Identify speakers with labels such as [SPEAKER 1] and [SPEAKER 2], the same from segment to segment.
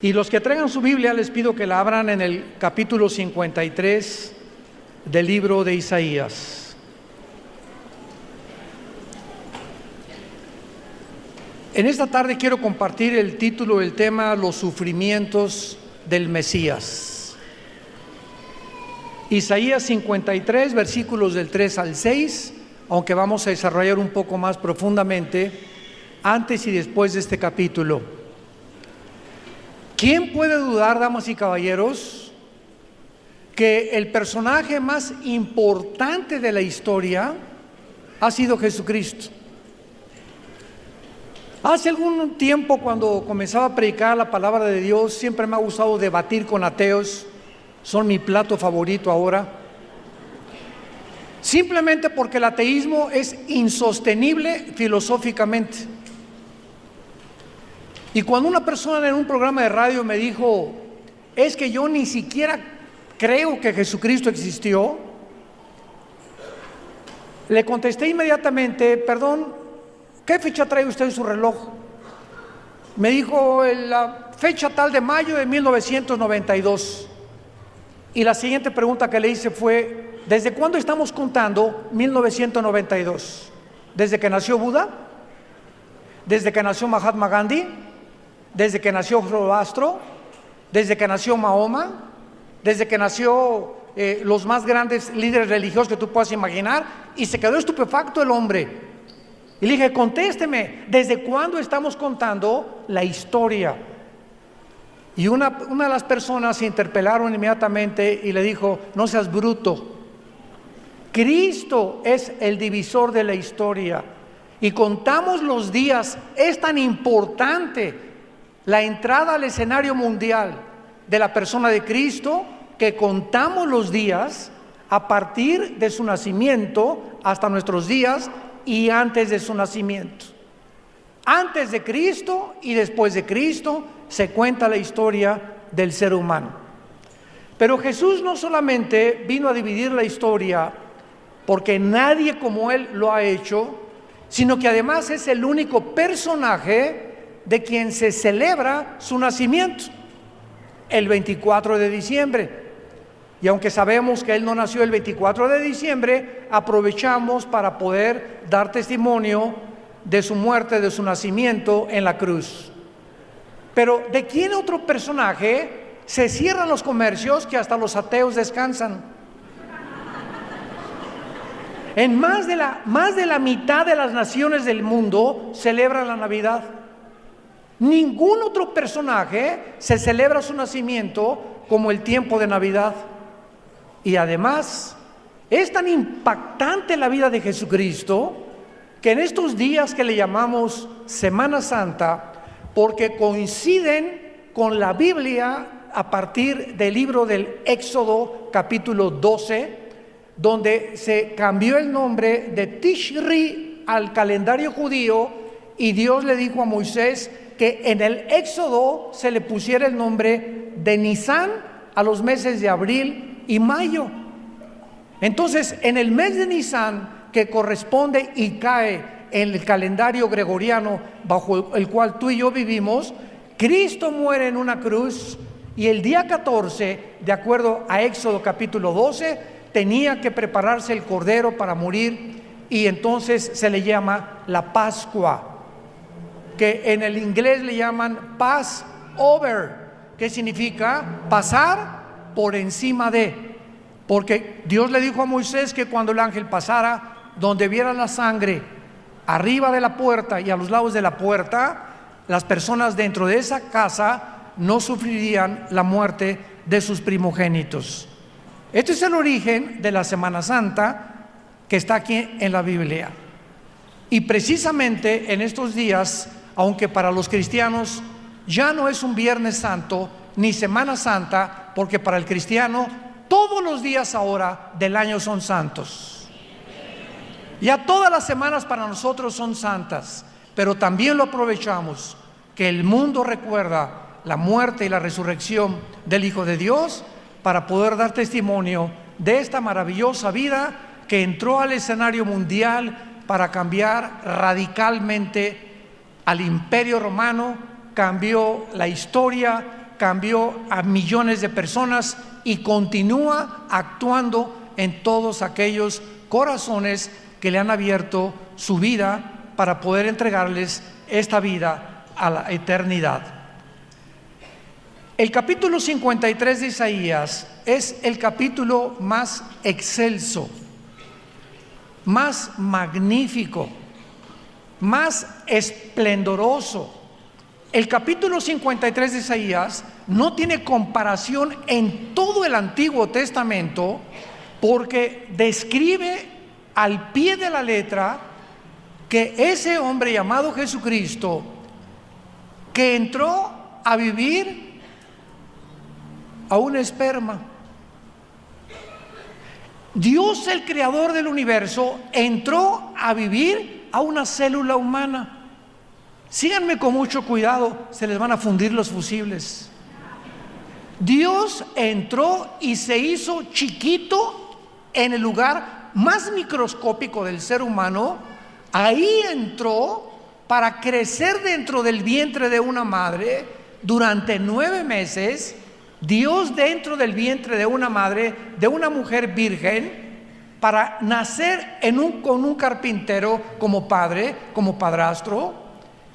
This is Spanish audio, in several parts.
[SPEAKER 1] Y los que traigan su Biblia, les pido que la abran en el capítulo 53 del libro de Isaías. En esta tarde quiero compartir el título del tema: los sufrimientos del Mesías. Isaías 53, versículos del 3 al 6, aunque vamos a desarrollar un poco más profundamente antes y después de este capítulo. ¿Quién puede dudar, damas y caballeros, que el personaje más importante de la historia ha sido Jesucristo? Hace algún tiempo, cuando comenzaba a predicar la palabra de Dios, siempre me ha gustado debatir con ateos. Son mi plato favorito ahora. Simplemente porque el ateísmo es insostenible filosóficamente. Y cuando una persona en un programa de radio me dijo: es que yo ni siquiera creo que Jesucristo existió, le contesté inmediatamente: perdón, ¿qué fecha trae usted en su reloj? Me dijo: la fecha tal de mayo de 1992. Y la siguiente pregunta que le hice fue: ¿desde cuándo estamos contando 1992? ¿Desde que nació Buda? ¿Desde que nació Mahatma Gandhi? ¿Desde que nació Zoroastro? ¿Desde que nació Mahoma? ¿Desde que nació los más grandes líderes religiosos que tú puedas imaginar? Y se quedó estupefacto el hombre. Y le dije: contésteme, ¿desde cuándo estamos contando la historia? Y una de las personas se interpelaron inmediatamente y le dijo: no seas bruto. Cristo es el divisor de la historia. Y contamos los días. Es tan importante la entrada al escenario mundial de la persona de Cristo, que contamos los días a partir de su nacimiento hasta nuestros días y antes de su nacimiento. Antes de Cristo y después de Cristo se cuenta la historia del ser humano. Pero Jesús no solamente vino a dividir la historia porque nadie como Él lo ha hecho, sino que además es el único personaje de quien se celebra su nacimiento, el 24 de diciembre. Y aunque sabemos que Él no nació el 24 de diciembre, aprovechamos para poder dar testimonio de su muerte, de su nacimiento en la cruz. Pero ¿de quién otro personaje se cierran los comercios que hasta los ateos descansan? En más de la mitad de las naciones del mundo celebran la Navidad. Ningún otro personaje se celebra su nacimiento como el tiempo de Navidad. Y además es tan impactante la vida de Jesucristo que en estos días que le llamamos Semana Santa, porque coinciden con la Biblia a partir del libro del Éxodo capítulo 12, donde se cambió el nombre de Tishri al calendario judío, y Dios le dijo a Moisés que en el Éxodo se le pusiera el nombre de Nisán a los meses de abril y mayo. Entonces, en el mes de Nisán, que corresponde y cae en el calendario gregoriano bajo el cual tú y yo vivimos, Cristo muere en una cruz, y el día 14, de acuerdo a Éxodo capítulo 12, tenía que prepararse el cordero para morir, y entonces se le llama la Pascua, que en el inglés le llaman Passover, que significa pasar por encima de. Porque Dios le dijo a Moisés que cuando el ángel pasara, donde viera la sangre arriba de la puerta y a los lados de la puerta, las personas dentro de esa casa no sufrirían la muerte de sus primogénitos. Este es el origen de la Semana Santa que está aquí en la Biblia. Y precisamente en estos días, aunque para los cristianos ya no es un Viernes Santo ni Semana Santa, porque para el cristiano todos los días ahora del año son santos. Ya todas las semanas para nosotros son santas, pero también lo aprovechamos que el mundo recuerda la muerte y la resurrección del Hijo de Dios, para poder dar testimonio de esta maravillosa vida que entró al escenario mundial para cambiar radicalmente al Imperio Romano, cambió la historia, cambió a millones de personas y continúa actuando en todos aquellos corazones que le han abierto su vida para poder entregarles esta vida a la eternidad. El capítulo 53 de Isaías es el capítulo más excelso, más magnífico, más esplendoroso. El capítulo 53 de Isaías no tiene comparación en todo el Antiguo Testamento, porque describe al pie de la letra que ese hombre llamado Jesucristo, que entró a vivir a un esperma, Dios, el creador del universo, entró a vivir a una célula humana. Síganme con mucho cuidado, se les van a fundir los fusibles. Dios entró y se hizo chiquito en el lugar más microscópico del ser humano. Ahí entró para crecer dentro del vientre de una madre durante 9 meses. Dios dentro del vientre de una madre, de una mujer virgen, para nacer con un carpintero como padre, como padrastro,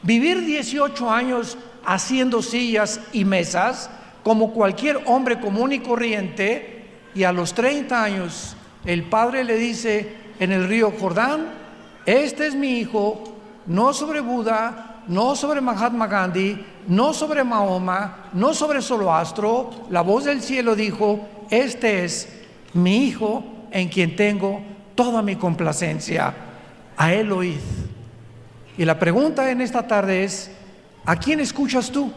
[SPEAKER 1] vivir 18 años haciendo sillas y mesas como cualquier hombre común y corriente, y a los 30 años el padre le dice en el río Jordán: este es mi hijo, no sobre Buda, no sobre Mahatma Gandhi, no sobre Mahoma, no sobre Zoroastro. La voz del cielo dijo: este es mi hijo en quien tengo toda mi complacencia, a él oíd. Y la pregunta en esta tarde es: ¿a quién escuchas tú?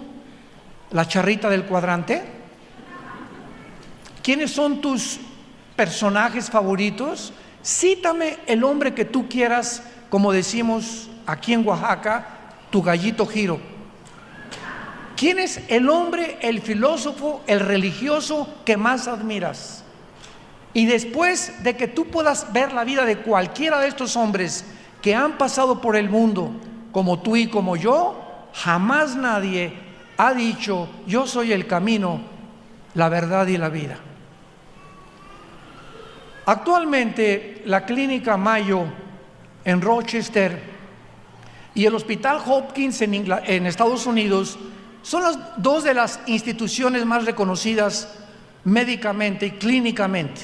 [SPEAKER 1] ¿La charrita del cuadrante? ¿Quiénes son tus personajes favoritos? Cítame el hombre que tú quieras, como decimos aquí en Oaxaca, tu gallito giro. ¿Quién es el hombre, el filósofo, el religioso que más admiras? Y después de que tú puedas ver la vida de cualquiera de estos hombres que han pasado por el mundo, como tú y como yo, jamás nadie ha dicho: yo soy el camino, la verdad y la vida. Actualmente la Clínica Mayo en Rochester y el Hospital Hopkins en Estados Unidos son las dos de las instituciones más reconocidas médicamente y clínicamente.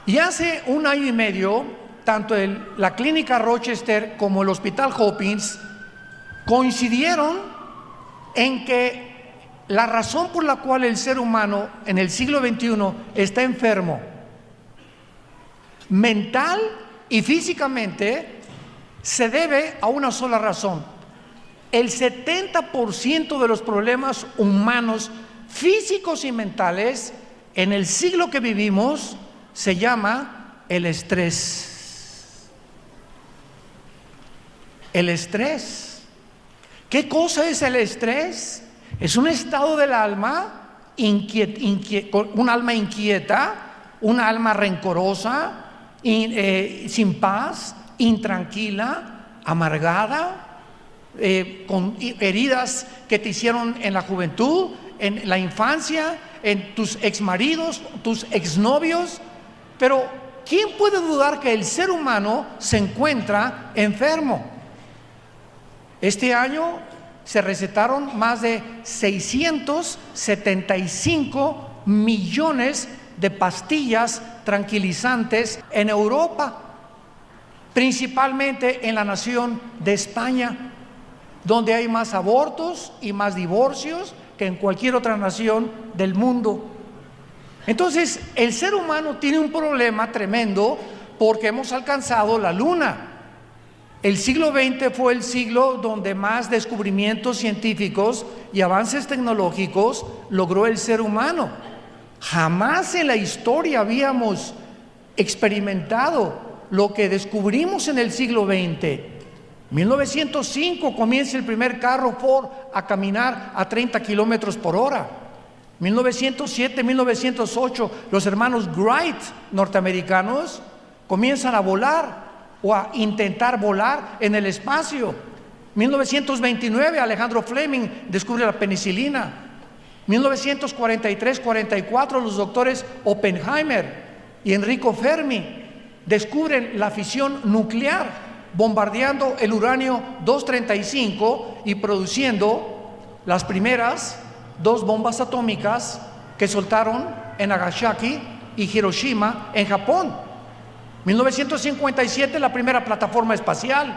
[SPEAKER 1] Y hace 1 año y medio, tanto la Clínica Rochester como el Hospital Hopkins coincidieron en que la razón por la cual el ser humano en el siglo XXI está enfermo, mental y físicamente, se debe a una sola razón. El 70% de los problemas humanos, físicos y mentales, en el siglo que vivimos, se llama el estrés. El estrés. ¿Qué cosa es el estrés? Es un estado del alma, un alma inquieta, un alma rencorosa, sin paz, intranquila, amargada, con heridas que te hicieron en la juventud, en la infancia, en tus exmaridos, tus exnovios. Pero ¿quién puede dudar que el ser humano se encuentra enfermo? Este año se recetaron más de 675 millones de pastillas tranquilizantes en Europa, principalmente en la nación de España, donde hay más abortos y más divorcios que en cualquier otra nación del mundo. Entonces, el ser humano tiene un problema tremendo porque hemos alcanzado la luna. El siglo XX fue el siglo donde más descubrimientos científicos y avances tecnológicos logró el ser humano. Jamás en la historia habíamos experimentado lo que descubrimos en el siglo XX. 1905 comienza el primer carro Ford a caminar a 30 kilómetros por hora. 1907, 1908, los hermanos Wright norteamericanos comienzan a volar o a intentar volar en el espacio. 1929, Alejandro Fleming descubre la penicilina. 1943-44 los doctores Oppenheimer y Enrico Fermi descubren la fisión nuclear, bombardeando el uranio 235 y produciendo las primeras 2 bombas atómicas que soltaron en Nagasaki y Hiroshima en Japón. 1957 la primera plataforma espacial.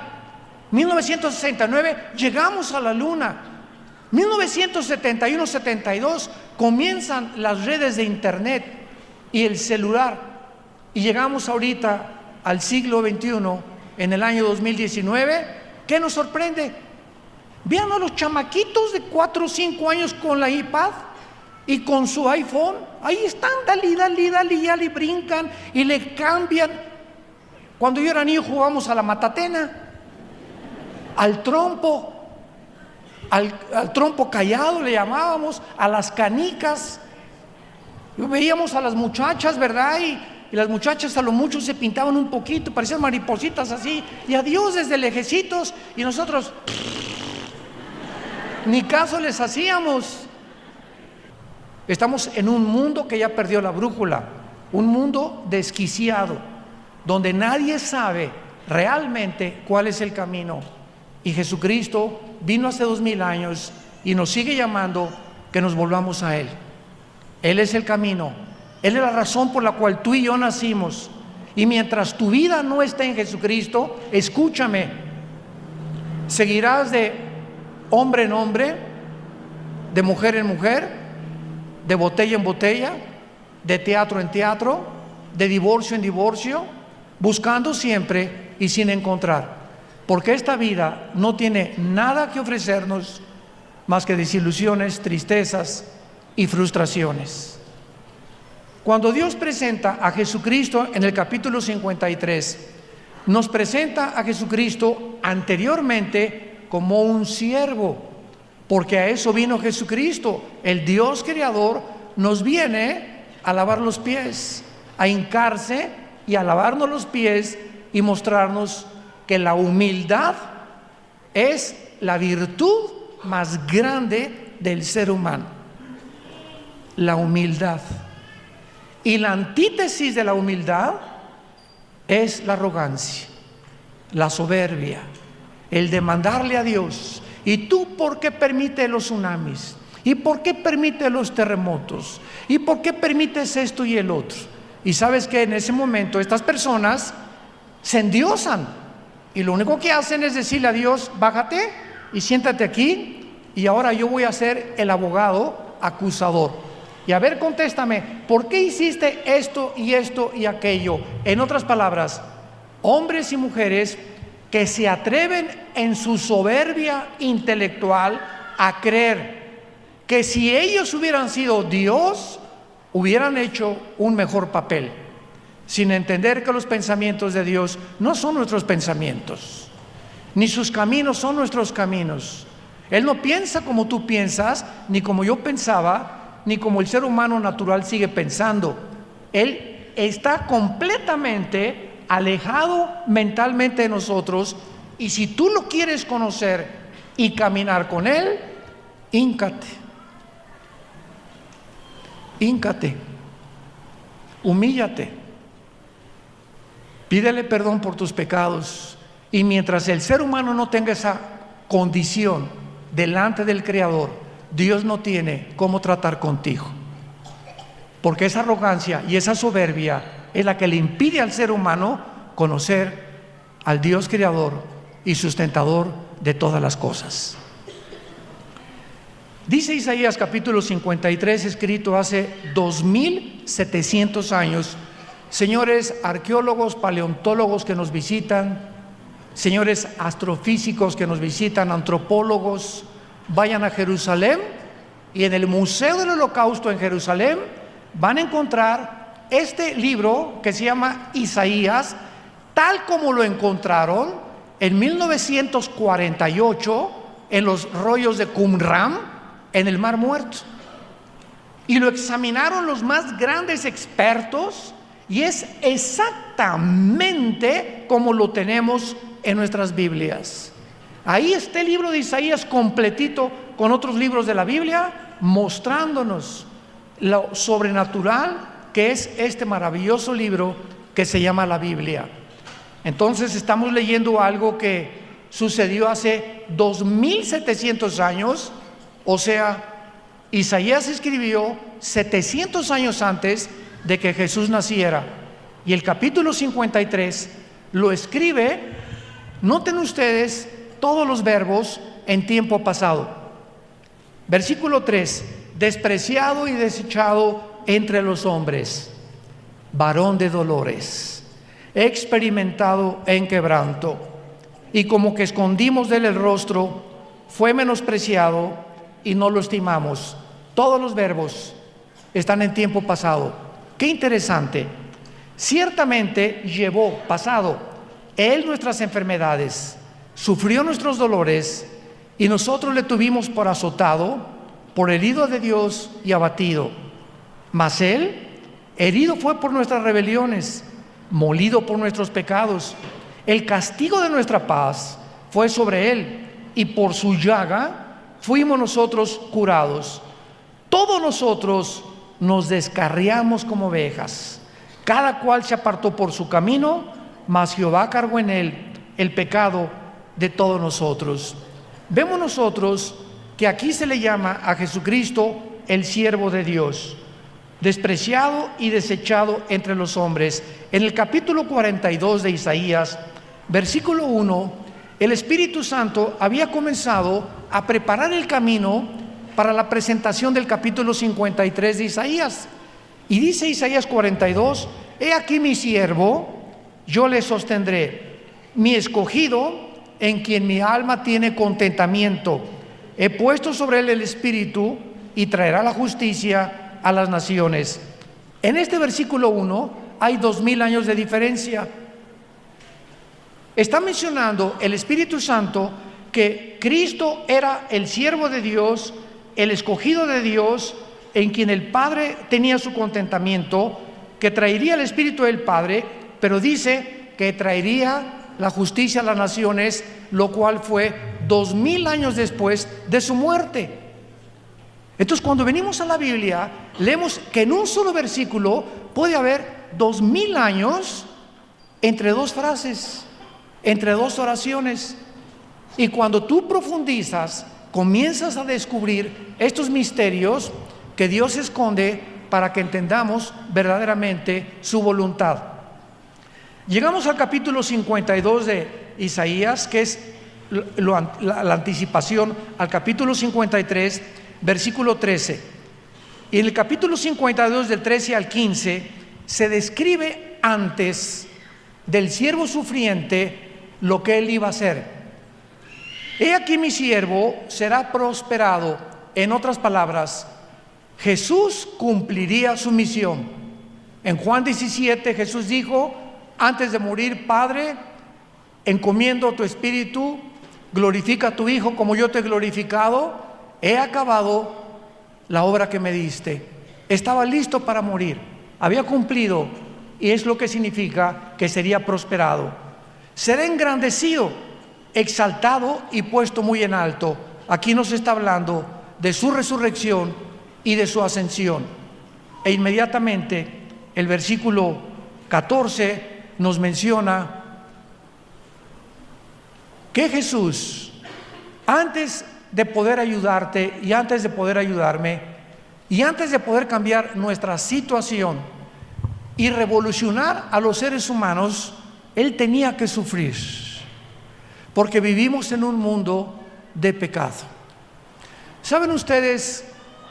[SPEAKER 1] 1969 llegamos a la Luna. 1971-72 comienzan las redes de internet y el celular. Y llegamos ahorita al siglo XXI, en el año 2019. ¿Qué nos sorprende? Vean a los chamaquitos de 4 o 5 años con la iPad y con su iPhone. Ahí están, dale, brincan y le cambian. Cuando yo era niño jugábamos a la matatena, al trompo, al trompo callado le llamábamos, a las canicas. Veíamos a las muchachas, ¿verdad? Y las muchachas a lo mucho se pintaban un poquito, parecían maripositas así, y adiós desde lejecitos, y nosotros ni caso les hacíamos. Estamos en un mundo que ya perdió la brújula, un mundo desquiciado, donde nadie sabe realmente cuál es el camino. Y Jesucristo vino hace 2000 años y nos sigue llamando que nos volvamos a Él. Él es el camino. Él es la razón por la cual tú y yo nacimos. Y mientras tu vida no esté en Jesucristo, escúchame, seguirás de hombre en hombre, de mujer en mujer, de botella en botella, de teatro en teatro, de divorcio en divorcio, buscando siempre y sin encontrar. Porque esta vida no tiene nada que ofrecernos más que desilusiones, tristezas y frustraciones. Cuando Dios presenta a Jesucristo en el capítulo 53, nos presenta a Jesucristo anteriormente como un siervo, porque a eso vino Jesucristo. El Dios creador nos viene a lavar los pies, a hincarse y a lavarnos los pies y mostrarnos que la humildad es la virtud más grande del ser humano. La humildad. Y la antítesis de la humildad es la arrogancia, la soberbia, el demandarle a Dios. ¿Y tú por qué permites los tsunamis? ¿Y por qué permites los terremotos? ¿Y por qué permites esto y el otro? Y sabes que en ese momento estas personas se endiosan y lo único que hacen es decirle a Dios: bájate y siéntate aquí y ahora yo voy a ser el abogado acusador. Y a ver, contéstame, ¿por qué hiciste esto y esto y aquello? En otras palabras, hombres y mujeres que se atreven en su soberbia intelectual a creer que si ellos hubieran sido Dios, hubieran hecho un mejor papel, sin entender que los pensamientos de Dios no son nuestros pensamientos, ni sus caminos son nuestros caminos. Él no piensa como tú piensas, ni como yo pensaba, ni como el ser humano natural sigue pensando. Él está completamente alejado mentalmente de nosotros, y si tú lo quieres conocer y caminar con Él, híncate, humíllate, pídele perdón por tus pecados. Y mientras el ser humano no tenga esa condición delante del Creador, Dios no tiene cómo tratar contigo, porque esa arrogancia y esa soberbia es la que le impide al ser humano conocer al Dios creador y sustentador de todas las cosas. Dice Isaías capítulo 53, escrito hace 2700 años. Señores arqueólogos, paleontólogos que nos visitan, señores astrofísicos que nos visitan, antropólogos, vayan a Jerusalén y en el Museo del Holocausto en Jerusalén van a encontrar este libro que se llama Isaías, tal como lo encontraron en 1948 en los rollos de Qumran en el Mar Muerto. Y lo examinaron los más grandes expertos y es exactamente como lo tenemos en nuestras Biblias. Ahí está el libro de Isaías completito con otros libros de la Biblia, mostrándonos lo sobrenatural que es este maravilloso libro que se llama la Biblia. Entonces estamos leyendo algo que sucedió hace 2700 años, o sea, Isaías escribió 700 años antes de que Jesús naciera, y el capítulo 53 lo escribe, noten ustedes todos los verbos en tiempo pasado. Versículo 3: despreciado y desechado entre los hombres, varón de dolores, experimentado en quebranto, y como que escondimos de él el rostro, fue menospreciado y no lo estimamos. Todos los verbos están en tiempo pasado. Qué interesante. Ciertamente llevó, pasado, él nuestras enfermedades, sufrió nuestros dolores, y nosotros le tuvimos por azotado, por herido de Dios y abatido. Mas él, herido fue por nuestras rebeliones, molido por nuestros pecados. El castigo de nuestra paz fue sobre él, y por su llaga fuimos nosotros curados. Todos nosotros nos descarriamos como ovejas, cada cual se apartó por su camino, mas Jehová cargó en él el pecado de todos nosotros. Vemos nosotros que aquí se le llama a Jesucristo el siervo de Dios, despreciado y desechado entre los hombres. En el capítulo 42 de Isaías, versículo 1, el Espíritu Santo había comenzado a preparar el camino para la presentación del capítulo 53 de Isaías. Y dice Isaías 42: he aquí mi siervo, yo le sostendré, mi escogido, en quien mi alma tiene contentamiento. He puesto sobre él el Espíritu, y traerá la justicia a las naciones. En este versículo 1 hay 2000 años de diferencia. Está mencionando el Espíritu Santo que Cristo era el siervo de Dios, el escogido de Dios, en quien el Padre tenía su contentamiento, que traería el Espíritu del Padre, pero dice que traería la justicia a las naciones, lo cual fue 2000 años después de su muerte. Entonces, cuando venimos a la Biblia, leemos que en un solo versículo puede haber 2000 años entre dos frases, entre dos oraciones. Y cuando tú profundizas, comienzas a descubrir estos misterios que Dios esconde para que entendamos verdaderamente su voluntad. Llegamos al capítulo 52 de Isaías, que es la anticipación al capítulo 53, versículo 13. Y en el capítulo 52, del 13 al 15, se describe antes del siervo sufriente lo que él iba a hacer. He aquí mi siervo será prosperado. En otras palabras, Jesús cumpliría su misión. En Juan 17 Jesús dijo, antes de morir: Padre, encomiendo tu espíritu, glorifica a tu Hijo como yo te he glorificado. He acabado la obra que me diste. Estaba listo para morir, había cumplido, y es lo que significa que sería prosperado. Será engrandecido, exaltado y puesto muy en alto. Aquí nos está hablando de su resurrección y de su ascensión. E inmediatamente el versículo 14 nos menciona que Jesús, antes de poder ayudarte y antes de poder ayudarme y antes de poder cambiar nuestra situación y revolucionar a los seres humanos, Él tenía que sufrir, porque vivimos en un mundo de pecado. ¿Saben ustedes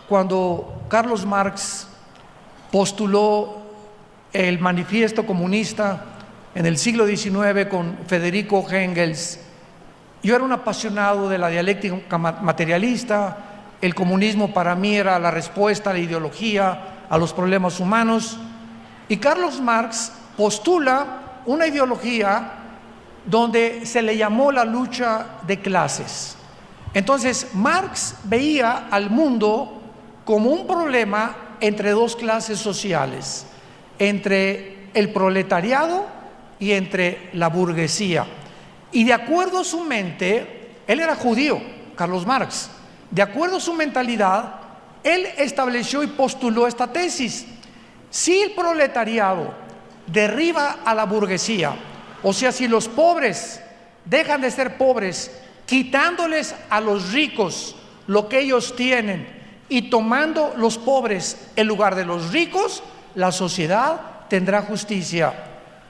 [SPEAKER 1] cuando Carlos Marx postuló el manifiesto comunista en el siglo XIX con Federico Engels? Yo era un apasionado de la dialéctica materialista. El comunismo para mí era la respuesta a la ideología, a los problemas humanos. Y Carlos Marx postula una ideología donde se le llamó la lucha de clases. Entonces, Marx veía al mundo como un problema entre dos clases sociales, entre el proletariado y entre la burguesía. Y de acuerdo a su mente, él era judío, Carlos Marx, de acuerdo a su mentalidad, él estableció y postuló esta tesis: si el proletariado derriba a la burguesía, o sea, si los pobres dejan de ser pobres, quitándoles a los ricos lo que ellos tienen y tomando los pobres en lugar de los ricos, la sociedad tendrá justicia.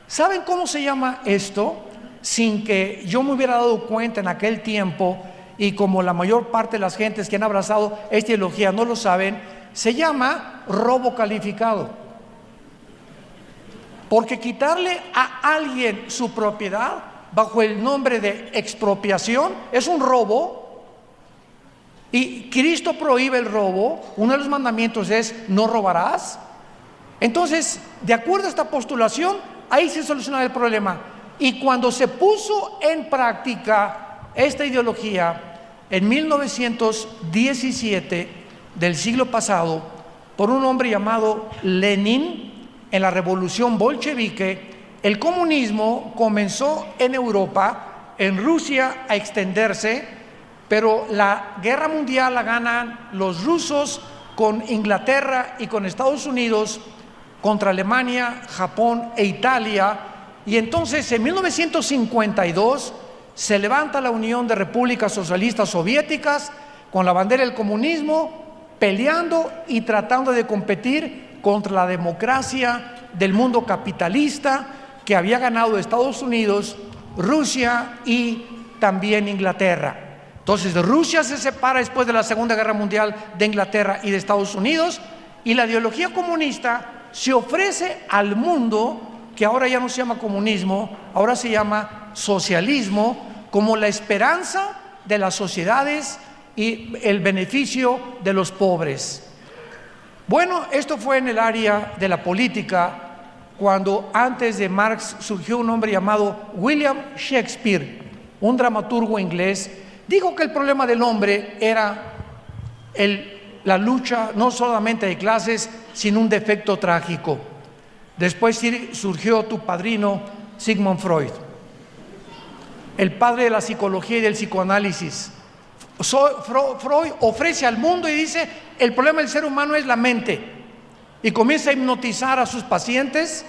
[SPEAKER 1] ¿Saben cómo se llama esto? Sin que yo me hubiera dado cuenta en aquel tiempo, y como la mayor parte de las gentes que han abrazado esta ideología no lo saben, se llama robo calificado. Porque quitarle a alguien su propiedad bajo el nombre de expropiación es un robo, y Cristo prohíbe el robo. Uno de los mandamientos es: no robarás. Entonces, de acuerdo a esta postulación, ahí se soluciona el problema. Y cuando se puso en práctica esta ideología en 1917 del siglo pasado por un hombre llamado Lenin, en la revolución bolchevique, el comunismo comenzó en Europa, en Rusia, a extenderse, pero la guerra mundial la ganan los rusos con Inglaterra y con Estados Unidos contra Alemania, Japón e Italia. Y entonces en 1952 se levanta la Unión de Repúblicas Socialistas Soviéticas con la bandera del comunismo, peleando y tratando de competir contra la democracia del mundo capitalista que había ganado Estados Unidos, Rusia y también Inglaterra. Entonces Rusia se separa después de la Segunda Guerra Mundial de Inglaterra y de Estados Unidos, y la ideología comunista se ofrece al mundo, que ahora ya no se llama comunismo, ahora se llama socialismo, como la esperanza de las sociedades y el beneficio de los pobres. Bueno, esto fue en el área de la política, cuando antes de Marx surgió un hombre llamado William Shakespeare, un dramaturgo inglés. Dijo que el problema del hombre era la lucha no solamente de clases, sino un defecto trágico. Después surgió tu padrino Sigmund Freud, el padre de la psicología y del psicoanálisis. Freud ofrece al mundo y dice: el problema del ser humano es la mente, y comienza a hipnotizar a sus pacientes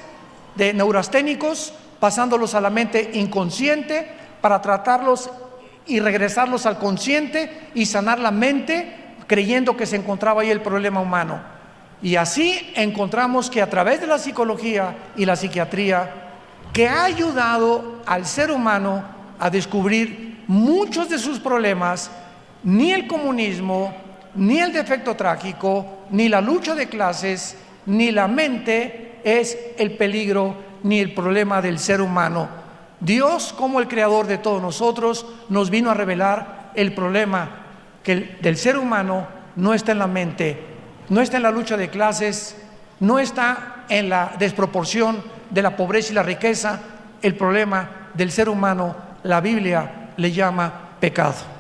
[SPEAKER 1] de neurasténicos, pasándolos a la mente inconsciente para tratarlos y regresarlos al consciente y sanar la mente, creyendo que se encontraba ahí el problema humano. Y así encontramos que a través de la psicología y la psiquiatría, que ha ayudado al ser humano a descubrir muchos de sus problemas, ni el comunismo, ni el defecto trágico, ni la lucha de clases, ni la mente es el peligro ni el problema del ser humano. Dios, como el creador de todos nosotros, nos vino a revelar el problema del ser humano. No está en la mente, no está en la lucha de clases, no está en la desproporción de la pobreza y la riqueza. El problema del ser humano, la Biblia le llama pecado.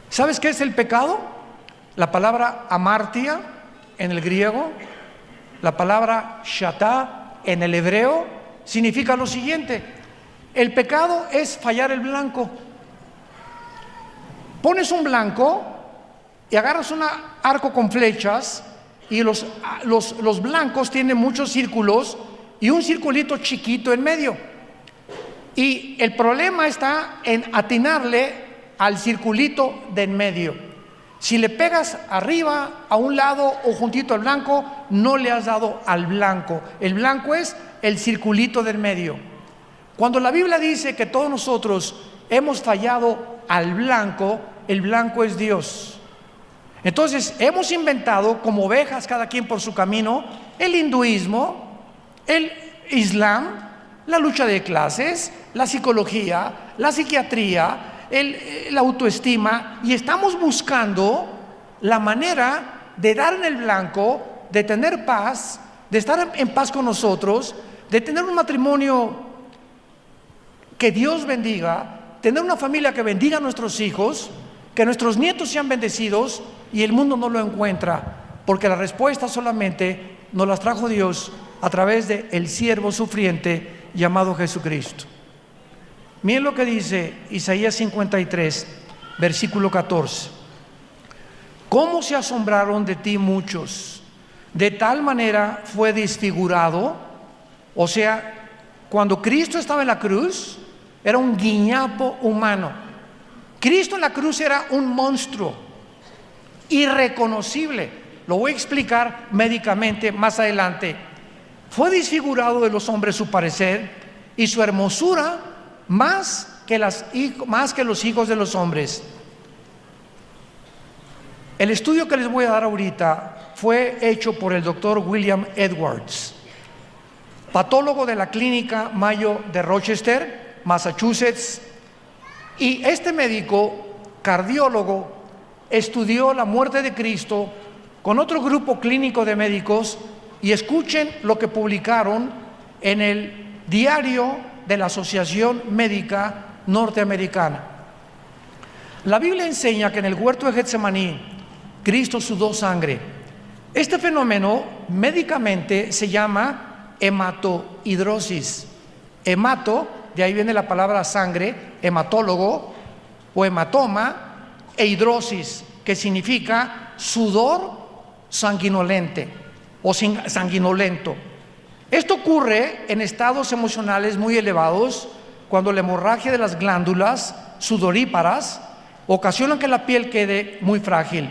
[SPEAKER 1] ¿Sabes qué es el pecado? La palabra amartia en el griego, la palabra shatá en el hebreo, significa lo siguiente: el pecado es fallar el blanco. Pones un blanco y agarras un arco con flechas, y los blancos tienen muchos círculos y un circulito chiquito en medio. Y el problema está en atinarle al circulito de en medio. Si le pegas arriba, a un lado o juntito al blanco, no le has dado al blanco. El blanco es el circulito del medio. Cuando la Biblia dice que todos nosotros hemos fallado al blanco, el blanco es Dios. Entonces hemos inventado como ovejas, cada quien por su camino, el hinduismo, el islam, la lucha de clases, la psicología, la psiquiatría, la autoestima, y estamos buscando la manera de dar en el blanco, de tener paz, de estar en paz con nosotros, de tener un matrimonio que Dios bendiga, tener una familia que bendiga a nuestros hijos, que nuestros nietos sean bendecidos, y el mundo no lo encuentra, porque la respuesta solamente nos las trajo Dios a través del siervo sufriente llamado Jesucristo. Miren lo que dice Isaías 53, versículo 14. ¿Cómo se asombraron de ti muchos? De tal manera fue desfigurado. O sea, cuando Cristo estaba en la cruz, era un guiñapo humano. Cristo en la cruz era un monstruo, irreconocible. Lo voy a explicar médicamente más adelante. Fue desfigurado de los hombres su parecer y su hermosura más que los hijos de los hombres. El estudio que les voy a dar ahorita fue hecho por el doctor William Edwards, patólogo de la clínica Mayo de Rochester, Massachusetts, y este médico cardiólogo estudió la muerte de Cristo con otro grupo clínico de médicos, y escuchen lo que publicaron en el diario de la Asociación Médica Norteamericana. La Biblia enseña que en el huerto de Getsemaní Cristo sudó sangre. Este fenómeno médicamente se llama hematohidrosis. Hemato, de ahí viene la palabra sangre, hematólogo o hematoma, e hidrosis, que significa sudor sanguinolente o sanguinolento. Esto ocurre en estados emocionales muy elevados, cuando la hemorragia de las glándulas sudoríparas ocasiona que la piel quede muy frágil.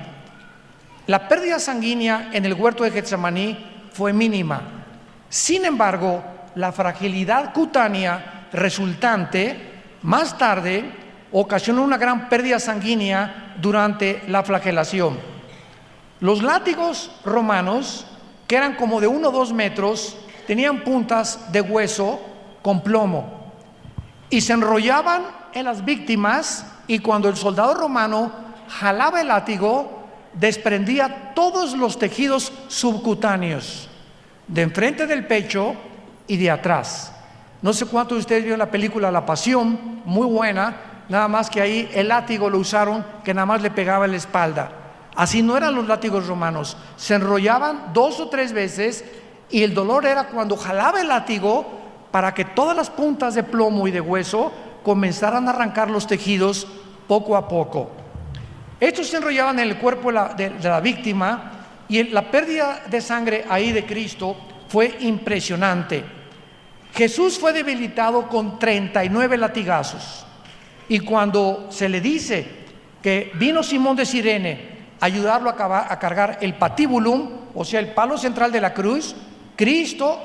[SPEAKER 1] La pérdida sanguínea en el huerto de Getsemaní fue mínima. Sin embargo, la fragilidad cutánea resultante más tarde ocasionó una gran pérdida sanguínea durante la flagelación. Los látigos romanos, que eran como de 1 o 2 metros, tenían puntas de hueso con plomo y se enrollaban en las víctimas, y cuando el soldado romano jalaba el látigo, desprendía todos los tejidos subcutáneos, de enfrente del pecho y de atrás. No sé cuántos de ustedes vieron la película La Pasión, muy buena, nada más que ahí el látigo lo usaron que nada más le pegaba en la espalda. Así no eran los látigos romanos, se enrollaban 2 o 3 veces, y el dolor era cuando jalaba el látigo para que todas las puntas de plomo y de hueso comenzaran a arrancar los tejidos poco a poco. Estos se enrollaban en el cuerpo de la víctima, y la pérdida de sangre ahí de Cristo fue impresionante. Jesús fue debilitado con 39 latigazos, y cuando se le dice que vino Simón de Cirene a ayudarlo a cargar el patibulum, o sea, el palo central de la cruz, Cristo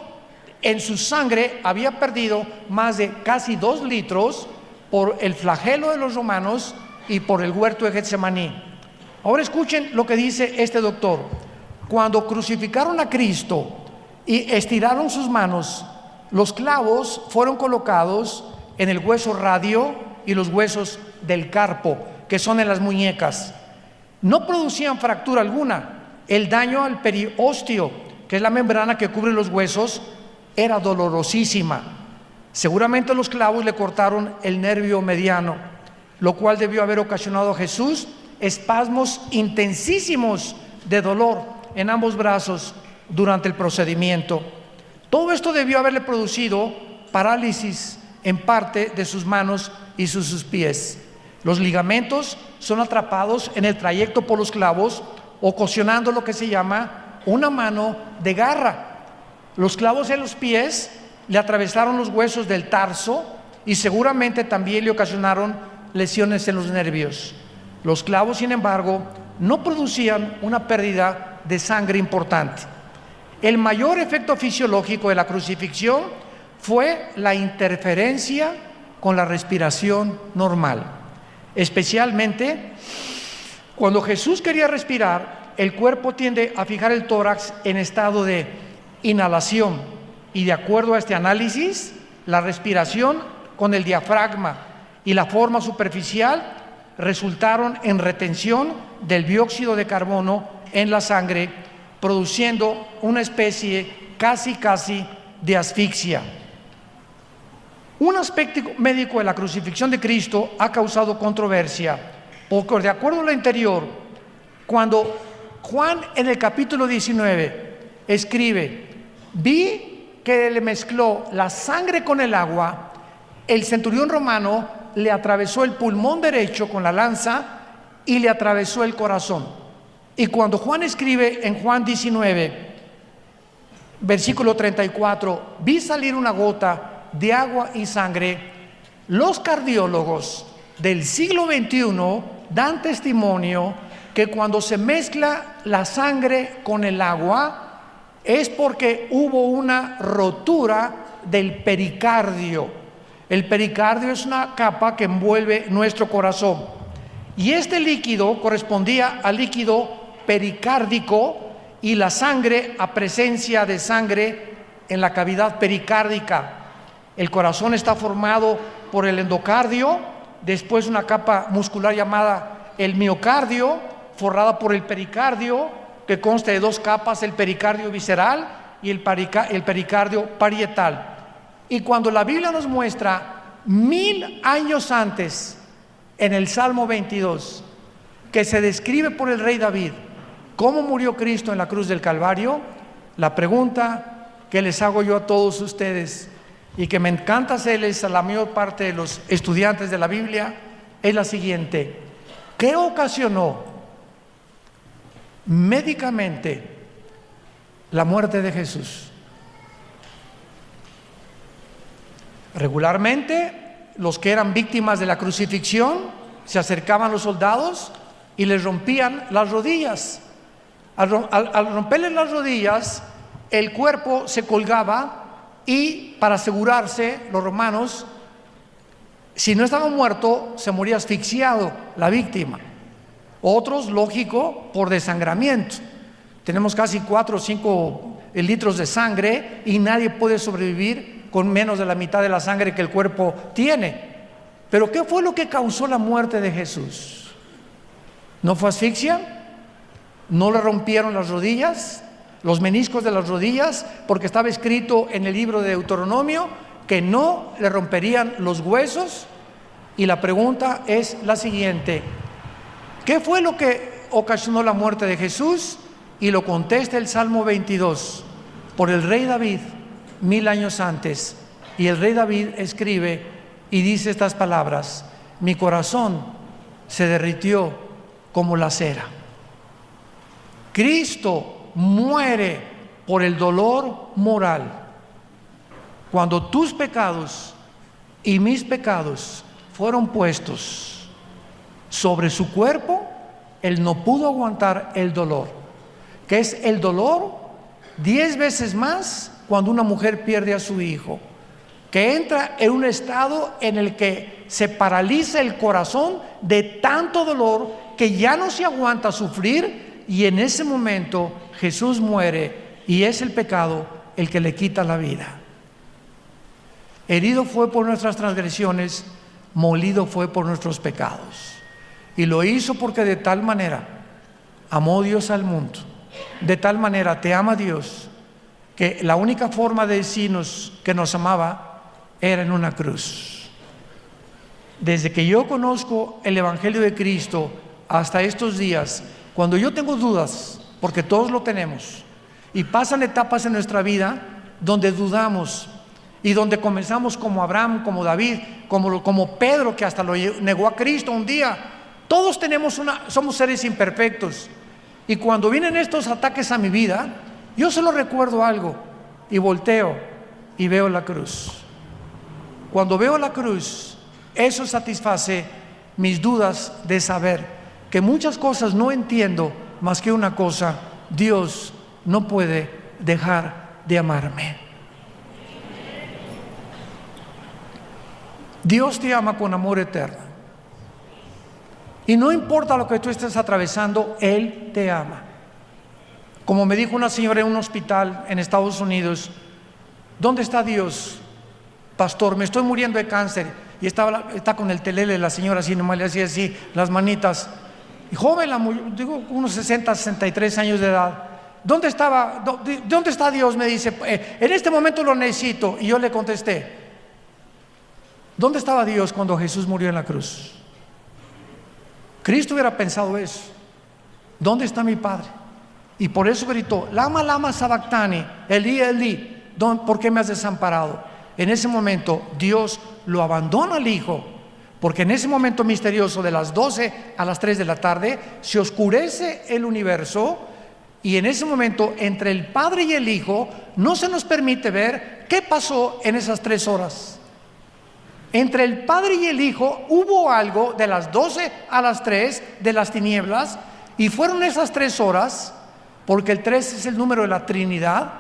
[SPEAKER 1] en su sangre había perdido más de casi 2 litros por el flagelo de los romanos y por el huerto de Getsemaní. Ahora escuchen lo que dice este doctor. Cuando crucificaron a Cristo y estiraron sus manos, los clavos fueron colocados en el hueso radio y los huesos del carpo, que son en las muñecas. No producían fractura alguna. El daño al periósteo, que es la membrana que cubre los huesos, era dolorosísima. Seguramente los clavos le cortaron el nervio mediano, lo cual debió haber ocasionado a Jesús espasmos intensísimos de dolor en ambos brazos durante el procedimiento. Todo esto debió haberle producido parálisis en parte de sus manos y sus pies. Los ligamentos son atrapados en el trayecto por los clavos, ocasionando lo que se llama una mano de garra. Los clavos en los pies le atravesaron los huesos del tarso y seguramente también le ocasionaron lesiones en los nervios. Los clavos, sin embargo, no producían una pérdida de sangre importante. El mayor efecto fisiológico de la crucifixión fue la interferencia con la respiración normal. Especialmente cuando Jesús quería respirar, el cuerpo tiende a fijar el tórax en estado de inhalación, y de acuerdo a este análisis, la respiración con el diafragma y la forma superficial resultaron en retención del dióxido de carbono en la sangre, produciendo una especie casi de asfixia. Un aspecto médico de la crucifixión de Cristo ha causado controversia, porque de acuerdo a lo anterior, cuando Juan en el capítulo 19 escribe: vi que le mezcló la sangre con el agua, el centurión romano le atravesó el pulmón derecho con la lanza y le atravesó el corazón. Y cuando Juan escribe en Juan 19, versículo 34, vi salir una gota de agua y sangre, los cardiólogos del siglo XXI dan testimonio que cuando se mezcla la sangre con el agua es porque hubo una rotura del pericardio. El pericardio es una capa que envuelve nuestro corazón. Y este líquido correspondía al líquido pericárdico y la sangre a presencia de sangre en la cavidad pericárdica. El corazón está formado por el endocardio, después una capa muscular llamada el miocardio, forrada por el pericardio, que consta de dos capas, el pericardio visceral y el pericardio parietal. Y cuando la Biblia nos muestra 1000 años antes, en el Salmo 22, que se describe por el rey David cómo murió Cristo en la cruz del Calvario, la pregunta que les hago yo a todos ustedes y que me encanta hacerles a la mayor parte de los estudiantes de la Biblia es la siguiente: ¿qué ocasionó médicamente la muerte de Jesús? Regularmente los que eran víctimas de la crucifixión se acercaban a los soldados y les rompían las rodillas. Al romperles las rodillas, el cuerpo se colgaba y para asegurarse, los romanos, si no estaba muerto, se moría asfixiado la víctima. Otros, lógico, por desangramiento. Tenemos casi 4 o 5 litros de sangre y nadie puede sobrevivir con menos de la mitad de la sangre que el cuerpo tiene. Pero ¿qué fue lo que causó la muerte de Jesús? ¿No fue asfixia? ¿No le rompieron las rodillas, los meniscos de las rodillas? Porque estaba escrito en el libro de Deuteronomio que no le romperían los huesos. Y la pregunta es la siguiente: ¿qué fue lo que ocasionó la muerte de Jesús? Y lo contesta el Salmo 22 por el rey David 1000 años antes. Y el rey David escribe y dice estas palabras: mi corazón se derritió como la cera. Cristo muere por el dolor moral. Cuando tus pecados y mis pecados fueron puestos sobre su cuerpo, Él no pudo aguantar el dolor, que es el dolor 10 veces más cuando una mujer pierde a su hijo, que entra en un estado en el que se paraliza el corazón de tanto dolor que ya no se aguanta sufrir, y en ese momento Jesús muere y es el pecado el que le quita la vida. Herido fue por nuestras transgresiones, molido fue por nuestros pecados. Y lo hizo porque de tal manera amó Dios al mundo, de tal manera te ama Dios, que la única forma de decirnos que nos amaba era en una cruz. Desde que yo conozco el Evangelio de Cristo hasta estos días, cuando yo tengo dudas, porque todos lo tenemos, y pasan etapas en nuestra vida donde dudamos y donde comenzamos como Abraham, como David, como Pedro, que hasta lo negó a Cristo un día. Todos somos seres imperfectos, y cuando vienen estos ataques a mi vida, yo solo recuerdo algo y volteo y veo la cruz. Cuando veo la cruz, eso satisface mis dudas de saber que muchas cosas no entiendo, más que una cosa: Dios no puede dejar de amarme. Dios te ama con amor eterno. Y no importa lo que tú estés atravesando, Él te ama. Como me dijo una señora en un hospital en Estados Unidos: ¿dónde está Dios? Pastor, me estoy muriendo de cáncer. Y está con el telele la señora así, nomás le hacía así las manitas. Y joven, digo, unos 60, 63 años de edad. ¿Dónde está Dios? Me dice, en este momento lo necesito. Y yo le contesté: ¿dónde estaba Dios cuando Jesús murió en la cruz? Cristo hubiera pensado eso: ¿dónde está mi Padre? Y por eso gritó: lama, lama sabactani, Elí, Elí, ¿por qué me has desamparado? En ese momento Dios lo abandona al Hijo, Porque en ese momento misterioso de las 12 a las 3 de la tarde se oscurece el universo, y en ese momento entre el Padre y el Hijo no se nos permite ver qué pasó en esas 3 horas. Entre el Padre y el Hijo hubo algo de las 12 a las 3 de las tinieblas, y fueron esas 3 horas, porque el 3 es el número de la Trinidad,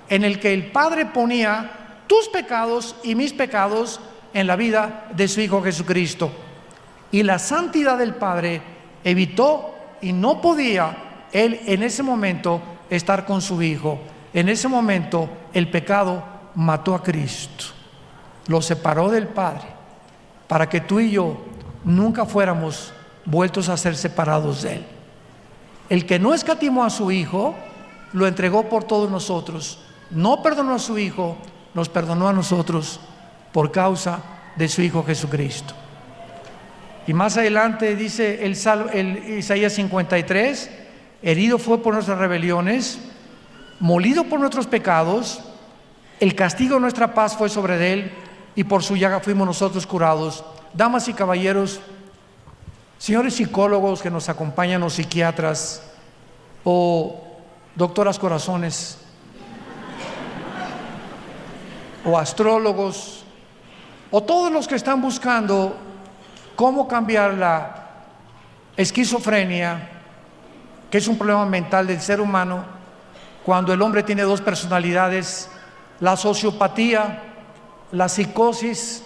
[SPEAKER 1] en el que el Padre ponía tus pecados y mis pecados en la vida de su Hijo Jesucristo. Y la santidad del Padre evitó, y no podía Él en ese momento estar con su Hijo. En ese momento el pecado mató a Cristo, lo separó del Padre, para que tú y yo nunca fuéramos vueltos a ser separados de Él. El que no escatimó a su Hijo, lo entregó por todos nosotros. No perdonó a su Hijo, nos perdonó a nosotros por causa de su Hijo Jesucristo. Y más adelante dice el Isaías 53, herido fue por nuestras rebeliones, molido por nuestros pecados, el castigo de nuestra paz fue sobre él, y por su llaga fuimos nosotros curados. Damas y caballeros, señores psicólogos que nos acompañan, o psiquiatras, o doctoras corazones, o astrólogos, o todos los que están buscando cómo cambiar la esquizofrenia, que es un problema mental del ser humano, cuando el hombre tiene 2 personalidades, la sociopatía, la psicosis,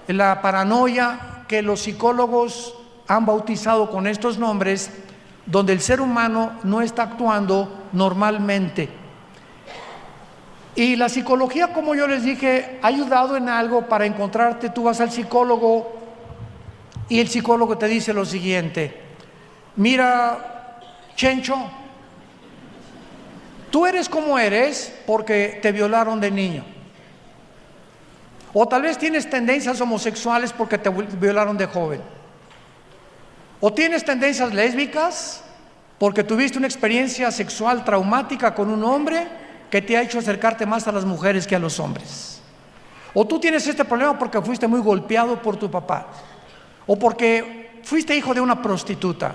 [SPEAKER 1] la paranoia, que los psicólogos han bautizado con estos nombres, donde el ser humano no está actuando normalmente. Y la psicología, como yo les dije, ha ayudado en algo para encontrarte. Tú vas al psicólogo y el psicólogo te dice lo siguiente: mira, Chencho, tú eres como eres porque te violaron de niño. O tal vez tienes tendencias homosexuales porque te violaron de joven. O tienes tendencias lésbicas porque tuviste una experiencia sexual traumática con un hombre que te ha hecho acercarte más a las mujeres que a los hombres. O tú tienes este problema porque fuiste muy golpeado por tu papá, o porque fuiste hijo de una prostituta,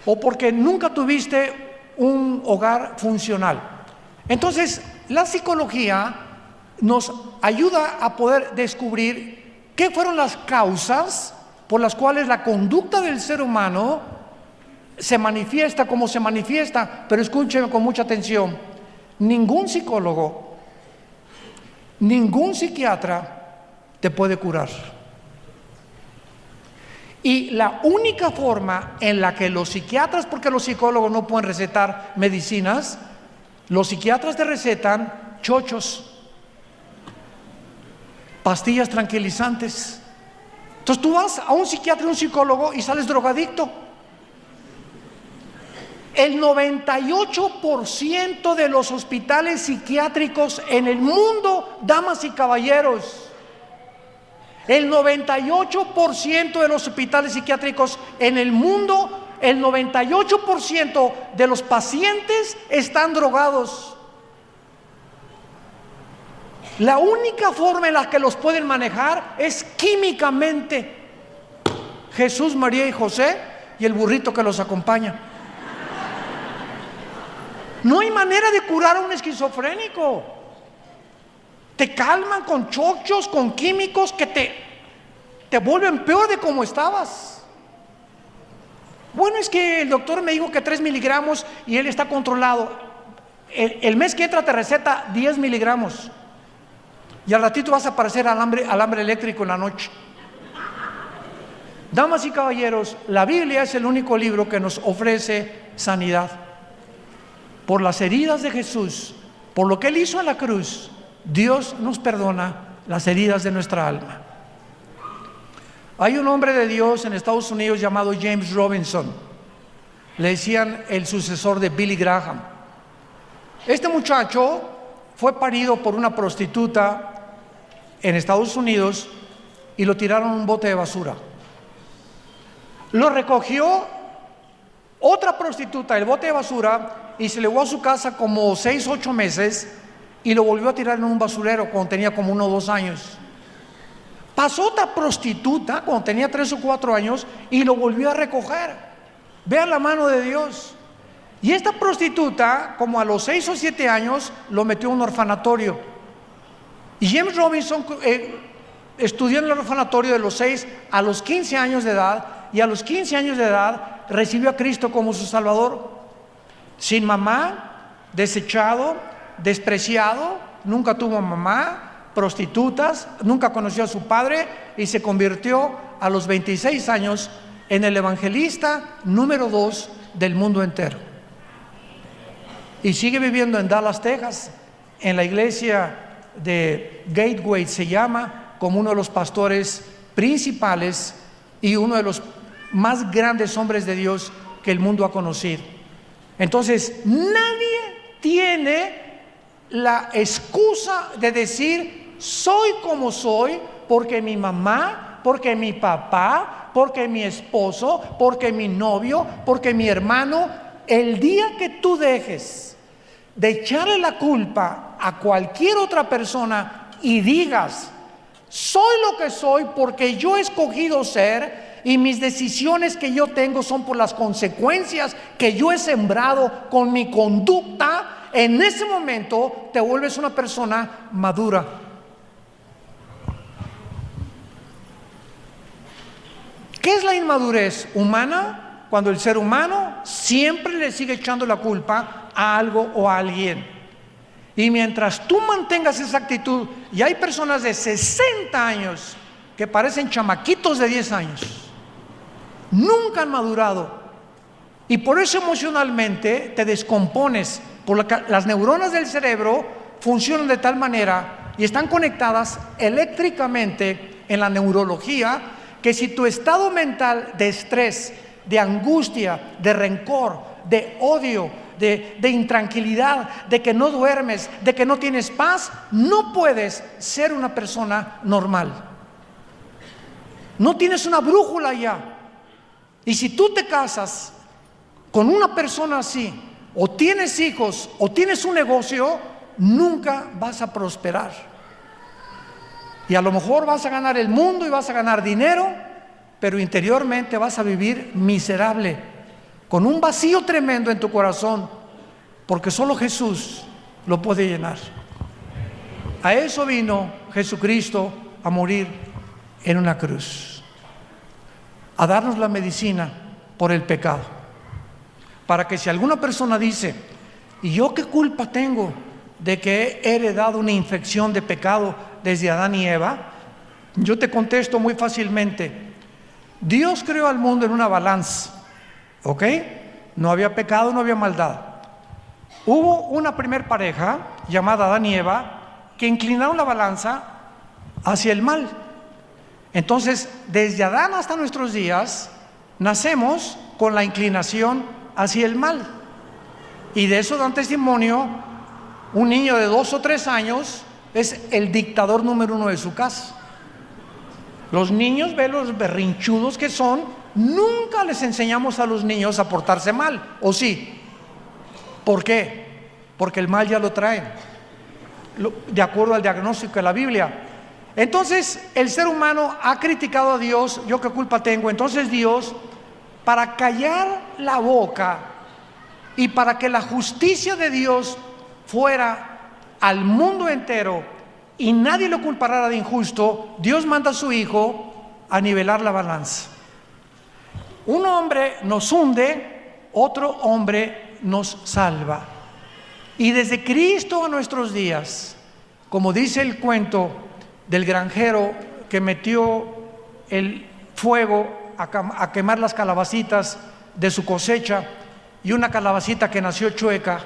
[SPEAKER 1] o porque nunca tuviste un hogar funcional. Entonces, la psicología nos ayuda a poder descubrir qué fueron las causas por las cuales la conducta del ser humano se manifiesta como se manifiesta. Pero escúcheme con mucha atención: ningún psicólogo, ningún psiquiatra te puede curar. Y la única forma en la que los psiquiatras, porque los psicólogos no pueden recetar medicinas, los psiquiatras te recetan chochos, pastillas tranquilizantes. Entonces tú vas a un psiquiatra y un psicólogo y sales drogadicto. El 98% de los hospitales psiquiátricos en el mundo, damas y caballeros, el 98% de los hospitales psiquiátricos en el mundo, el 98% de los pacientes están drogados. La única forma en la que los pueden manejar es químicamente. Jesús, María y José y el burrito que los acompaña. No hay manera de curar a un esquizofrénico. Te calman con chochos, con químicos que te vuelven peor de como estabas. Bueno, es que el doctor me dijo que 3 miligramos y él está controlado. El mes que entra te receta 10 miligramos. Y al ratito vas a aparecer alambre eléctrico en la noche. Damas y caballeros, la Biblia es el único libro que nos ofrece sanidad. Por las heridas de Jesús, por lo que Él hizo en la cruz, Dios nos perdona las heridas de nuestra alma. Hay un hombre de Dios en Estados Unidos llamado James Robinson. Le decían el sucesor de Billy Graham. Este muchacho fue parido por una prostituta en Estados Unidos y lo tiraron en un bote de basura. Lo recogió otra prostituta, el bote de basura, y se le llevó a su casa como 6 o 8 meses y lo volvió a tirar en un basurero cuando tenía como 1 o 2 años. Pasó otra prostituta cuando tenía 3 o 4 años y lo volvió a recoger. Vean la mano de Dios. Y esta prostituta, como a los 6 o 7 años, lo metió en un orfanatorio. Y James Robinson estudió en el orfanatorio de los 6 a los 15 años de edad, y a los 15 años de edad recibió a Cristo como su Salvador. Sin mamá, desechado, despreciado, nunca tuvo mamá, prostitutas, nunca conoció a su padre, y se convirtió a los 26 años en el evangelista número 2 del mundo entero. Y sigue viviendo en Dallas, Texas, en la iglesia de Gateway se llama, como uno de los pastores principales y uno de los más grandes hombres de Dios que el mundo ha conocido. Entonces, nadie tiene la excusa de decir: soy como soy porque mi mamá, porque mi papá, porque mi esposo, porque mi novio, porque mi hermano. El día que tú dejes de echarle la culpa a cualquier otra persona y digas: soy lo que soy porque yo he escogido ser, y mis decisiones que yo tengo son por las consecuencias que yo he sembrado con mi conducta, en ese momento te vuelves una persona madura. ¿Qué es la inmadurez humana? Cuando el ser humano siempre le sigue echando la culpa a algo o a alguien. Y mientras tú mantengas esa actitud, y hay personas de 60 años que parecen chamaquitos de 10 años, nunca han madurado, y por eso emocionalmente te descompones. Las neuronas del cerebro funcionan de tal manera y están conectadas eléctricamente en la neurología, que si tu estado mental de estrés, de angustia, de rencor, de odio, de intranquilidad, de que no duermes, de que no tienes paz, no puedes ser una persona normal. No tienes una brújula ya. Y si tú te casas con una persona así, o tienes hijos, o tienes un negocio, nunca vas a prosperar. Y a lo mejor vas a ganar el mundo y vas a ganar dinero, pero interiormente vas a vivir miserable, con un vacío tremendo en tu corazón, porque solo Jesús lo puede llenar. A eso vino Jesucristo, a morir en una cruz, a darnos la medicina por el pecado, para que si alguna persona dice: ¿y yo qué culpa tengo de que he heredado una infección de pecado desde Adán y Eva? Yo te contesto muy fácilmente: Dios creó al mundo en una balanza, ¿ok? No había pecado, no había maldad. Hubo una primer pareja llamada Adán y Eva que inclinaron la balanza hacia el mal. Entonces, desde Adán hasta nuestros días, nacemos con la inclinación hacia el mal. Y de eso dan testimonio un niño de 2 o 3 años, es el dictador número 1 de su casa. Los niños, ven los berrinchudos que son, nunca les enseñamos a los niños a portarse mal, ¿o sí? ¿Por qué? Porque el mal ya lo traen, de acuerdo al diagnóstico de la Biblia. Entonces, el ser humano ha criticado a Dios. ¿Yo qué culpa tengo? Entonces Dios, para callar la boca y para que la justicia de Dios fuera al mundo entero y nadie lo culpara de injusto, Dios manda a su Hijo a nivelar la balanza. Un hombre nos hunde, otro hombre nos salva. Y desde Cristo a nuestros días, como dice el cuento del granjero que metió el fuego a quemar las calabacitas de su cosecha, y una calabacita que nació chueca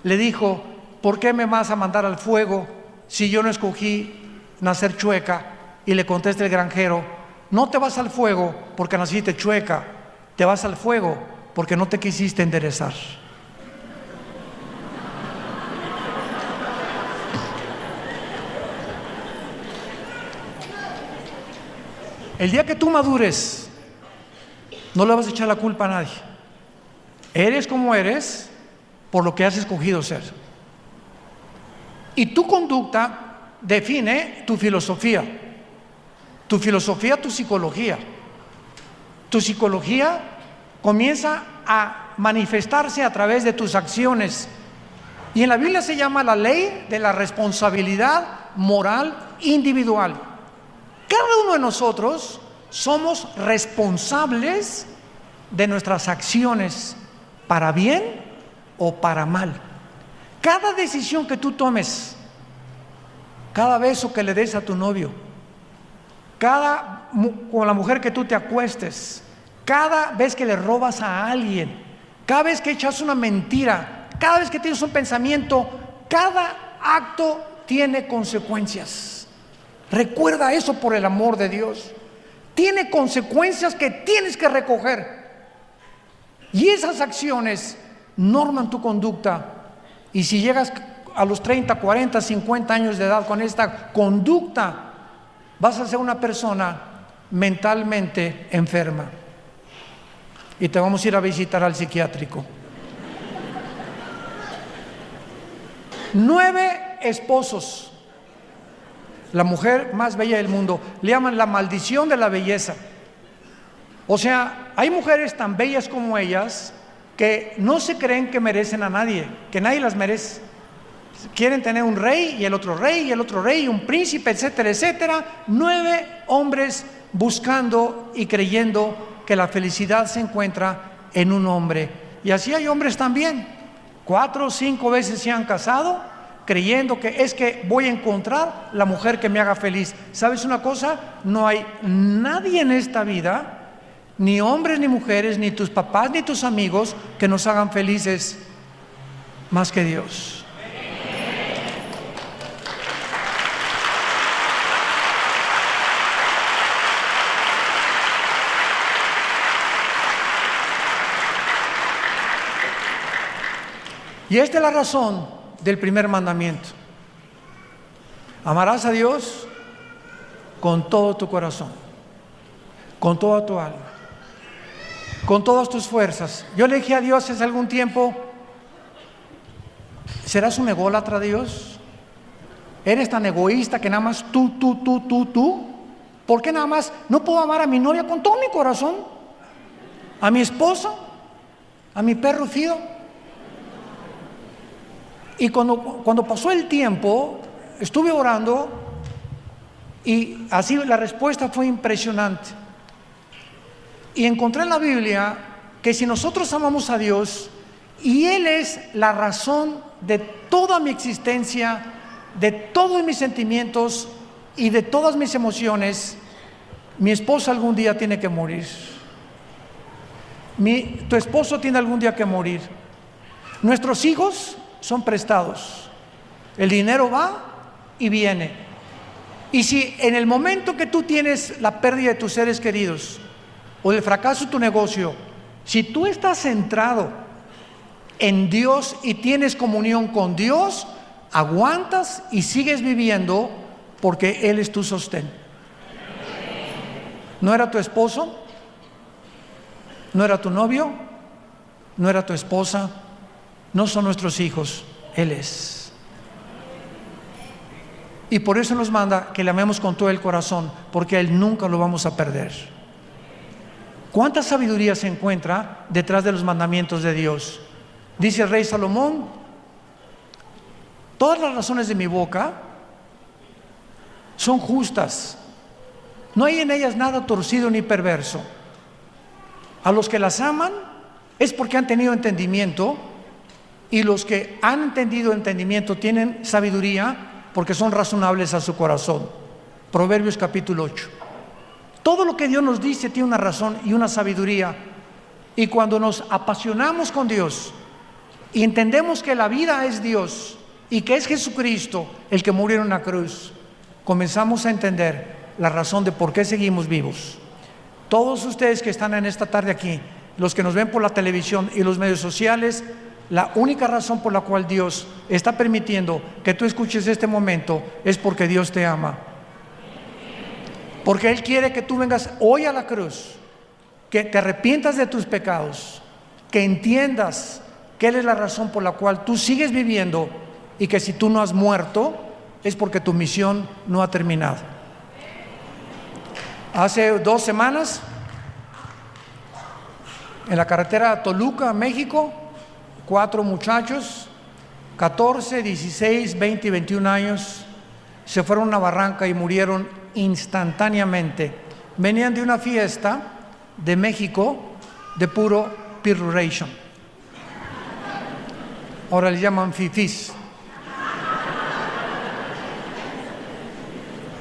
[SPEAKER 1] le dijo: ¿por qué me vas a mandar al fuego si yo no escogí nacer chueca? Y le contesta el granjero: no te vas al fuego porque naciste chueca, te vas al fuego porque no te quisiste enderezar. El día que tú madures, no le vas a echar la culpa a nadie. Eres como eres por lo que has escogido ser. Y tu conducta define tu filosofía. tu filosofía, tu psicología. Tu psicología comienza a manifestarse a través de tus acciones. Y en la Biblia se llama la ley de la responsabilidad moral individual. Cada uno de nosotros somos responsables de nuestras acciones, para bien o para mal. Cada decisión que tú tomes, cada beso que le des a tu novio, con la mujer que tú te acuestes, cada vez que le robas a alguien, cada vez que echas una mentira, cada vez que tienes un pensamiento, cada acto tiene consecuencias. Recuerda eso, por el amor de Dios. Tiene consecuencias que tienes que recoger. Y esas acciones norman tu conducta. Y si llegas a los 30, 40, 50 años de edad con esta conducta, vas a ser una persona mentalmente enferma. Y te vamos a ir a visitar al psiquiátrico. 9 esposos. La mujer más bella del mundo. Le llaman la maldición de la belleza. O sea, hay mujeres tan bellas como ellas que no se creen que merecen a nadie, que nadie las merece. Quieren tener un rey y el otro rey y el otro rey y un príncipe, etcétera, etcétera. 9 hombres buscando y creyendo que la felicidad se encuentra en un hombre. Y así hay hombres también. 4 o 5 veces se han casado creyendo que es que voy a encontrar la mujer que me haga feliz. ¿Sabes una cosa? No hay nadie en esta vida, ni hombres ni mujeres, ni tus papás ni tus amigos, que nos hagan felices más que Dios. Y esta es la razón del primer mandamiento. Amarás a Dios con todo tu corazón, con toda tu alma, con todas tus fuerzas. Yo le dije a Dios hace algún tiempo: ¿serás un ególatra, Dios? ¿Eres tan egoísta que nada más tú? ¿Por qué nada más no puedo amar a mi novia con todo mi corazón? ¿A mi esposa? ¿A mi perro Fido? Y cuando pasó el tiempo, estuve orando y así la respuesta fue impresionante. Y encontré en la Biblia que si nosotros amamos a Dios y Él es la razón de toda mi existencia, de todos mis sentimientos y de todas mis emociones, mi esposa algún día tiene que morir. Tu esposo tiene algún día que morir. Nuestros hijos son prestados. El dinero va y viene. Y si en el momento que tú tienes la pérdida de tus seres queridos o el fracaso de tu negocio, si tú estás centrado en Dios y tienes comunión con Dios, aguantas y sigues viviendo porque Él es tu sostén. ¿No era tu esposo? ¿No era tu novio? ¿No era tu esposa? No son nuestros hijos, Él es. Y por eso nos manda que le amemos con todo el corazón, porque a Él nunca lo vamos a perder. ¿Cuánta sabiduría se encuentra detrás de los mandamientos de Dios? Dice el rey Salomón: todas las razones de mi boca son justas, no hay en ellas nada torcido ni perverso. A los que las aman es porque han tenido entendimiento, y los que han entendido entendimiento tienen sabiduría porque son razonables a su corazón. Proverbios capítulo 8. Todo lo que Dios nos dice tiene una razón y una sabiduría. Y cuando nos apasionamos con Dios y entendemos que la vida es Dios y que es Jesucristo el que murió en una cruz, comenzamos a entender la razón de por qué seguimos vivos. Todos ustedes que están en esta tarde aquí, los que nos ven por la televisión y los medios sociales, la única razón por la cual Dios está permitiendo que tú escuches este momento es porque Dios te ama. Porque Él quiere que tú vengas hoy a la cruz, que te arrepientas de tus pecados, que entiendas que Él es la razón por la cual tú sigues viviendo, y que si tú no has muerto es porque tu misión no ha terminado. Hace 2 semanas, en la carretera Toluca, México, 4 muchachos, 14, 16, 20 y 21 años, se fueron a una barranca y murieron instantáneamente. Venían de una fiesta de México de puro piruration. Ahora les llaman fifís.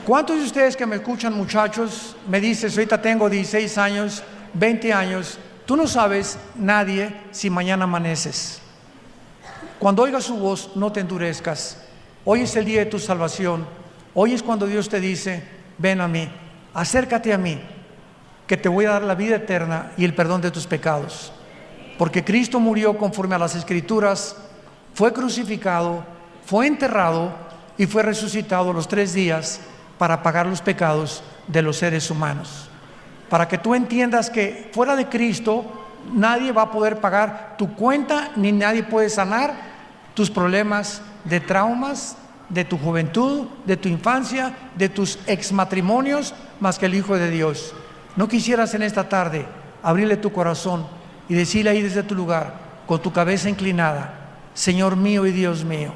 [SPEAKER 1] ¿Cuántos de ustedes que me escuchan, muchachos, me dices, ahorita tengo 16 años, 20 años, tú no sabes nadie si mañana amaneces? Cuando oigas su voz, no te endurezcas. Hoy es el día de tu salvación. Hoy es cuando Dios te dice, ven a mí, acércate a mí, que te voy a dar la vida eterna y el perdón de tus pecados. Porque Cristo murió conforme a las Escrituras, fue crucificado, fue enterrado y fue resucitado los 3 días para pagar los pecados de los seres humanos. Para que tú entiendas que fuera de Cristo nadie va a poder pagar tu cuenta, ni nadie puede sanar tus problemas de traumas, de tu juventud, de tu infancia, de tus exmatrimonios, más que el Hijo de Dios. ¿No quisieras en esta tarde abrirle tu corazón y decirle ahí desde tu lugar, con tu cabeza inclinada, Señor mío y Dios mío,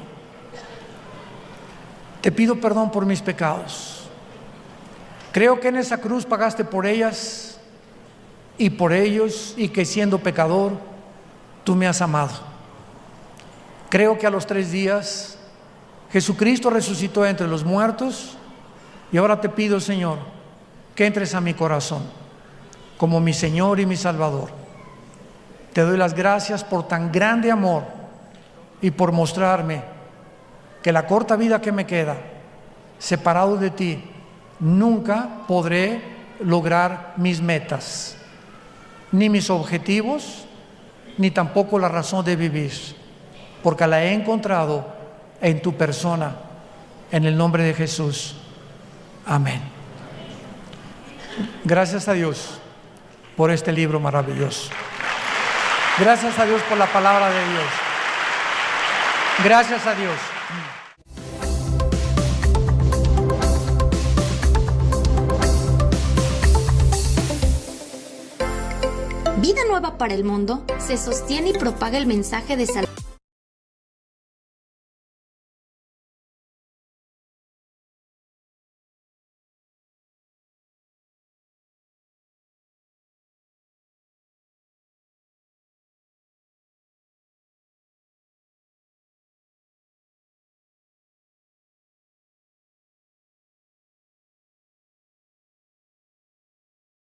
[SPEAKER 1] te pido perdón por mis pecados? Creo que en esa cruz pagaste por ellas y por ellos, y que siendo pecador, tú me has amado. Creo que a los 3 días Jesucristo resucitó entre los muertos, y ahora te pido, Señor, que entres a mi corazón como mi Señor y mi Salvador. Te doy las gracias por tan grande amor y por mostrarme que la corta vida que me queda, separado de ti, nunca podré lograr mis metas, ni mis objetivos, ni tampoco la razón de vivir, porque la he encontrado en tu persona, en el nombre de Jesús. Amén. Gracias a Dios por este libro maravilloso. Gracias a Dios por la palabra de Dios. Gracias a Dios.
[SPEAKER 2] Vida Nueva para el Mundo se sostiene y propaga el mensaje de salvación